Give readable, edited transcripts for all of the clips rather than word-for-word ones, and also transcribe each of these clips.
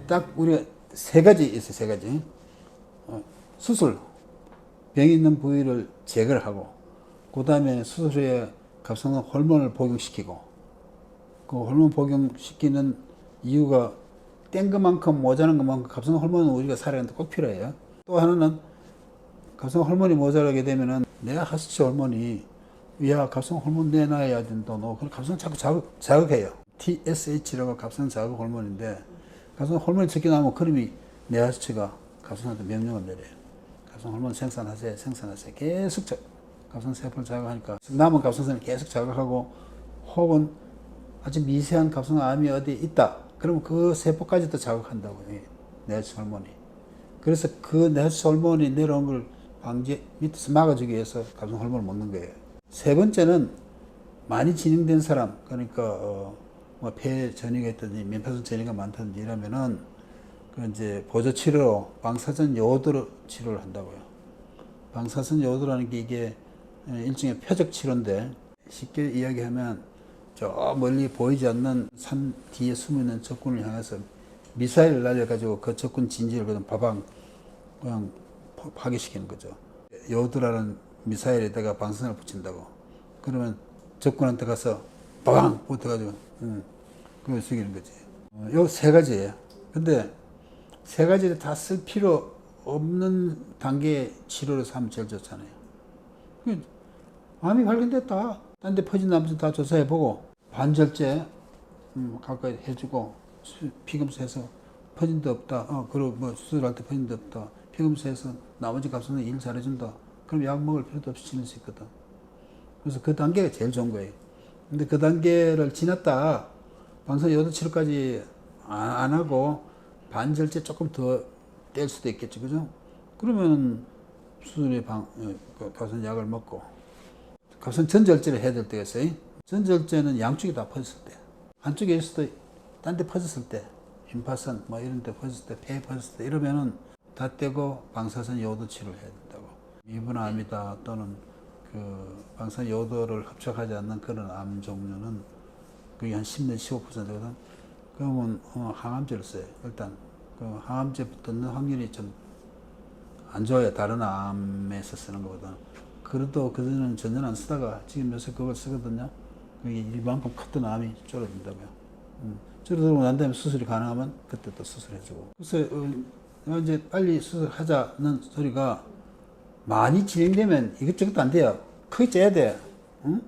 딱 우리가 세 가지 있어요, 세 가지. 수술, 병 있는 부위를 제거를 하고, 그 다음에 수술 후에 갑상선 호르몬을 복용시키고, 그 호르몬 복용시키는 이유가 뗀 것만큼 모자란 것만큼 갑상선 호르몬은 우리가 살아가는데 꼭 필요해요. 또 하나는 갑상선 호르몬이 모자라게 되면은 내 하수치 호르몬이 야 갑상선 호르몬 내놔야 된다. 너 그럼 갑상선 자꾸 자극해요. TSH라고 갑상선 자극 호르몬인데 갑상선 호르몬이 적게 나오면 그림이 내 하수치가 갑상선한테 명령을 내려요. 갑상선 호르몬 생산하세요. 계속 갑상선 세포를 자극하니까 남은 갑상선을 계속 자극하고 혹은 아주 미세한 갑상선 암이 어디 있다. 그러면 그 세포까지도 자극한다고요. 내하수치 호르몬이. 그래서 그 내하수치 호르몬이 내려온 걸 밑에서 막아주기 위해서 갑상선 호르몬을 먹는 거예요. 세 번째는 많이 진행된 사람, 그러니까 폐 전이가 있든지 면파선 전이가 많다든지 이러면은 그 이제 보조 치료로 방사선 요오드로 치료를 한다고요. 방사선 요오드라는 게 이게 일종의 표적 치료인데 쉽게 이야기하면 저 멀리 보이지 않는 산 뒤에 숨어있는 적군을 향해서 미사일을 날려가지고 그 적군 진지를 그냥 바방 그냥 파괴시키는 거죠. 요오드라는 미사일에다가 방사선을 붙인다고. 그러면 적군한테 가서 바방 붙어가지고 그걸 죽이는 거지. 요 세 가지예요. 근데 세 가지를 다 쓸 필요 없는 단계의 치료를 하면 제일 좋잖아요. 암이 발견됐다. 딴 데 퍼진 나머지 다 조사해보고 반절제 가까이 해주고 피검사해서 퍼진 데 없다. 그리고 뭐 수술할 때 퍼진 데 없다. 피검사해서 나머지 갑상선 일 잘해준다. 그럼 약 먹을 필요도 없이 지낼 수 있거든. 그래서 그 단계가 제일 좋은 거예요. 근데 그 단계를 지났다. 방사선 요오드 치료까지 안 하고 반절제 조금 더 뗄 수도 있겠죠. 그죠? 그러면 수술의 갑상선 약을 먹고 갑상선 전절제를 해야 될 때가 있어요. 전절제는 양쪽이 다 퍼졌을 때. 한쪽에 있을 때, 딴 데 퍼졌을 때, 임파선 뭐 이런 데 퍼졌을 때, 폐에 퍼졌을 때 이러면은 다 떼고 방사선 요오드 치료를 해야 된다고. 미분암이다 또는 그 방사선 요오드를 흡착하지 않는 그런 암 종류는 그게 한 10내지 15%거든. 그러면 항암제를 써요. 일단 그 항암제 붙는 확률이 좀 안 좋아요. 다른 암에서 쓰는 것보다. 그래도 그전에는 전혀 안 쓰다가 지금 요새 그걸 쓰거든요. 그게 이만큼 컸던 암이 줄어든다고요. 줄어들고 난 다음에 수술이 가능하면 그때 또 수술해주고. 그래서 이제 빨리 수술하자는 소리가 많이 진행되면 이것저것도 안 돼요. 크게 째야 돼. 응?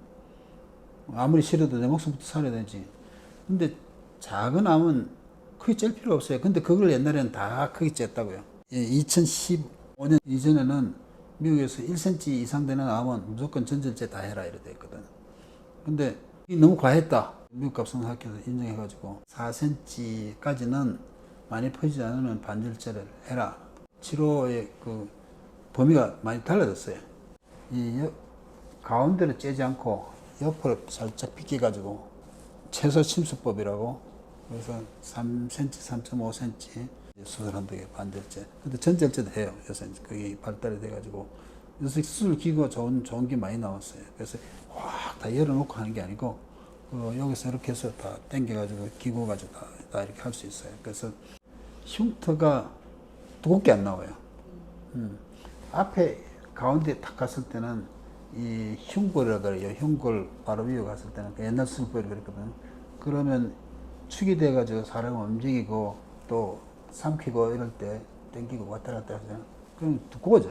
아무리 싫어도 내 목숨부터 살아야 되지. 근데 작은 암은 크게 찔 필요 없어요. 근데 그걸 옛날에는 다 크게 쬐었다고요. 2015년 이전에는 미국에서 1cm 이상 되는 암은 무조건 전절제 다 해라 이래 돼 있거든. 근데 너무 과했다. 미국 갑상선학회에서 인정해가지고 4cm까지는 많이 퍼지지 않으면 반절제를 해라. 치료의 그 범위가 많이 달라졌어요. 가운데를 째지 않고 옆으로 살짝 비껴가지고 최소 침수법이라고 그래서 3cm, 3.5cm 수술한다고 반절제. 근데 전절제도 해요. 요새 그게 발달이 돼가지고 요새 수술 기구가 좋은 게 많이 나왔어요. 그래서 확 다 열어놓고 하는 게 아니고 여기서 이렇게 해서 다 당겨가지고 기구 가지고 다 이렇게 할 수 있어요. 그래서 흉터가 두껍게 안 나와요. 앞에 가운데 딱 갔을 때는 이 흉골이라 그래요. 흉골 바로 위에 갔을 때는 옛날 수술법이 그랬거든요. 그러면 축이 돼가지고 사람을 움직이고 또 삼키고 이럴 때 당기고 왔다 갔다 하잖아요. 그럼 두꺼워져.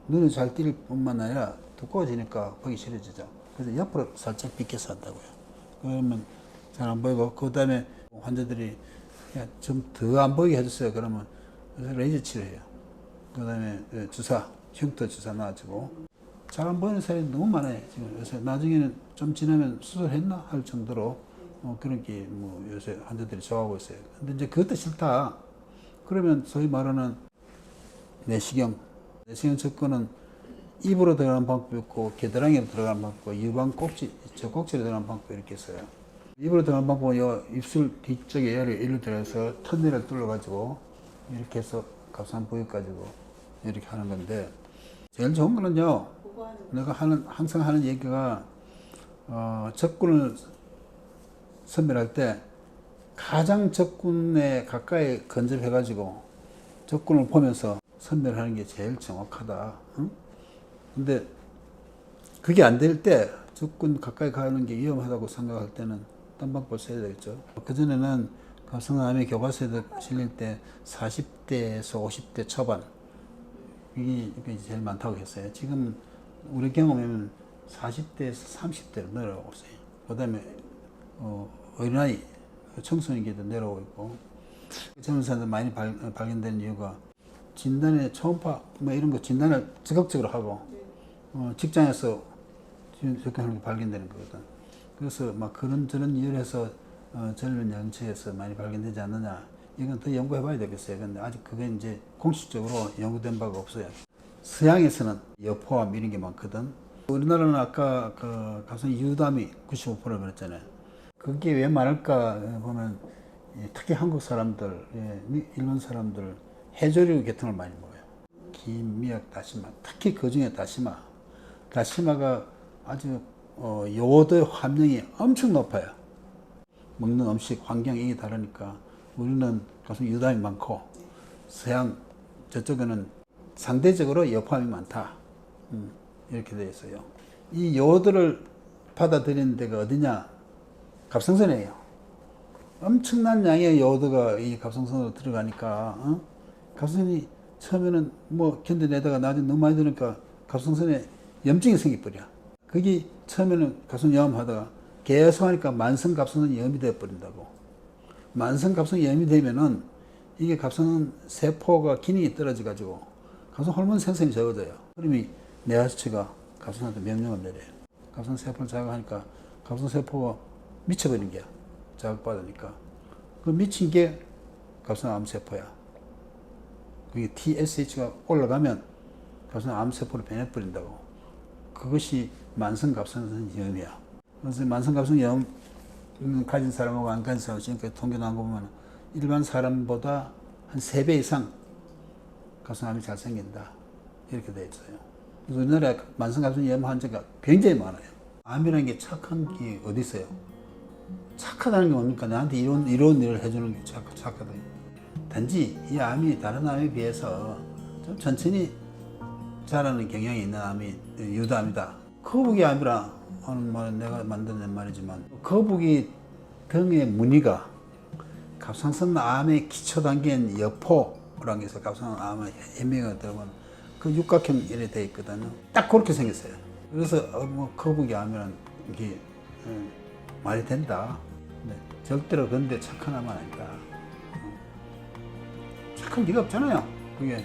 눈이 잘 띌 뿐만 아니라 두꺼워지니까 보기 싫어지죠. 그래서 옆으로 살짝 비껴서 한다고요. 그러면 잘 안 보이고 그 다음에 환자들이 좀 더 안 보이게 해줬어요. 그러면 레이저 치료해요. 그 다음에 주사, 흉터 주사 놔주고 잘 안 보이는 사람이 너무 많아요. 지금 요새 나중에는 좀 지나면 수술했나 할 정도로 그런 게 뭐 요새 환자들이 좋아하고 있어요. 근데 이제 그것도 싫다. 그러면 소위 말하는 내시경 접근은 입으로 들어가는 방법이 있고 겨드랑이로 들어가는 방법 있고 유방 꼭지, 저 꼭지로 들어가는 방법이 이렇게 있어요. 입으로 들어가는 방법은 요 입술 뒤쪽에 예를 들어서 터널을 뚫어가지고 이렇게 해서 갑상선 부위 가지고 이렇게 하는 건데 제일 좋은 거는요. 내가 항상 하는 얘기가 적군을 선별할 때 가장 적군에 가까이 근접해가지고 적군을 보면서 선별하는 게 제일 정확하다. 응? 근데 그게 안 될 때 적군 가까이 가는 게 위험하다고 생각할 때는 딴 방법을 써야 되겠죠. 그전에는 갑상선암의 교과서에도 실릴 때 40대에서 50대 초반 이게 제일 많다고 했어요. 지금 우리 경험에는 40대에서 30대로 내려오고 있어요. 그 다음에 어린아이, 청소년기도 내려오고 있고 젊은 사람들 많이 발견되는 이유가 진단에 초음파 뭐 이런 거 진단을 적극적으로 하고 직장에서 접근하는 게 발견되는 거거든. 그래서 막 그런저런 이유로 해서 젊은 연령층에서 많이 발견되지 않느냐, 이건 더 연구해 봐야 되겠어요. 근데 아직 그게 이제 공식적으로 연구된 바가 없어요. 서양에서는 여포암 이런 게 많거든. 우리나라는 아까 그 갑상 유담이 95%를 그랬잖아요. 그게 왜 많을까 보면 특히 한국 사람들, 일본 사람들 해조류 계통을 많이 먹어요. 김, 미역, 다시마, 특히 그 중에 다시마가 아주 요오드 함량이 엄청 높아요. 먹는 음식 환경이 다르니까 우리는 가끔 유담이 많고 서양 저쪽에는 상대적으로 여포함이 많다. 이렇게 되어 있어요. 이 요오드를 받아들이는 데가 어디냐? 갑상선이에요. 엄청난 양의 요오드가 이 갑상선으로 들어가니까 갑상선이 처음에는 뭐 견뎌내다가 나중에 너무 많이 들으니까 갑상선에 염증이 생겨버려. 그게 처음에는 갑상염 하다가 계속 하니까 만성갑상선염이 되어버린다고. 만성갑상염이 되면은 이게 갑상선 세포가 기능이 떨어져가지고 갑상 호르몬 생성이 적어져요. 그러면 뇌하수체가 갑상선한테 명령을 내려요. 갑상 세포를 자극하니까 갑상 세포가 미쳐버린 게야. 자극받으니까. 그 미친 게 갑상 암세포야. 그게 TSH가 올라가면 갑상 암세포로 변해버린다고. 그것이 만성갑상선염이야. 그래서 만성갑상염 가진 사람하고 안 가진 사람 지금까지 통계 나온 거 보면 일반 사람보다 한 3배 이상 갑상암이 잘 생긴다. 이렇게 되어 있어요. 그래서 우리나라에 만성갑상염 환자가 굉장히 많아요. 암이라는 게 착한 게 어디 있어요? 착하다는 게 뭡니까? 나한테 이런 일을 해주는 게 착하다. 단지 이 암이 다른 암에 비해서 좀 천천히 자라는 경향이 있는 암이 유담이다. 거북이 암이라 하는 말은 내가 만든 말이지만 거북이 등의 무늬가 갑상선 암의 기초 단계인 여포라는 게 있어요. 갑상선 암의 해명이 들어보면 그 육각형 이렇게 되어 있거든요. 딱 그렇게 생겼어요. 그래서 뭐 거북이 암이라는 게 말이 된다. 네. 절대로 근데 착한 암은 아니다. 착한 리가 없잖아요. 그게.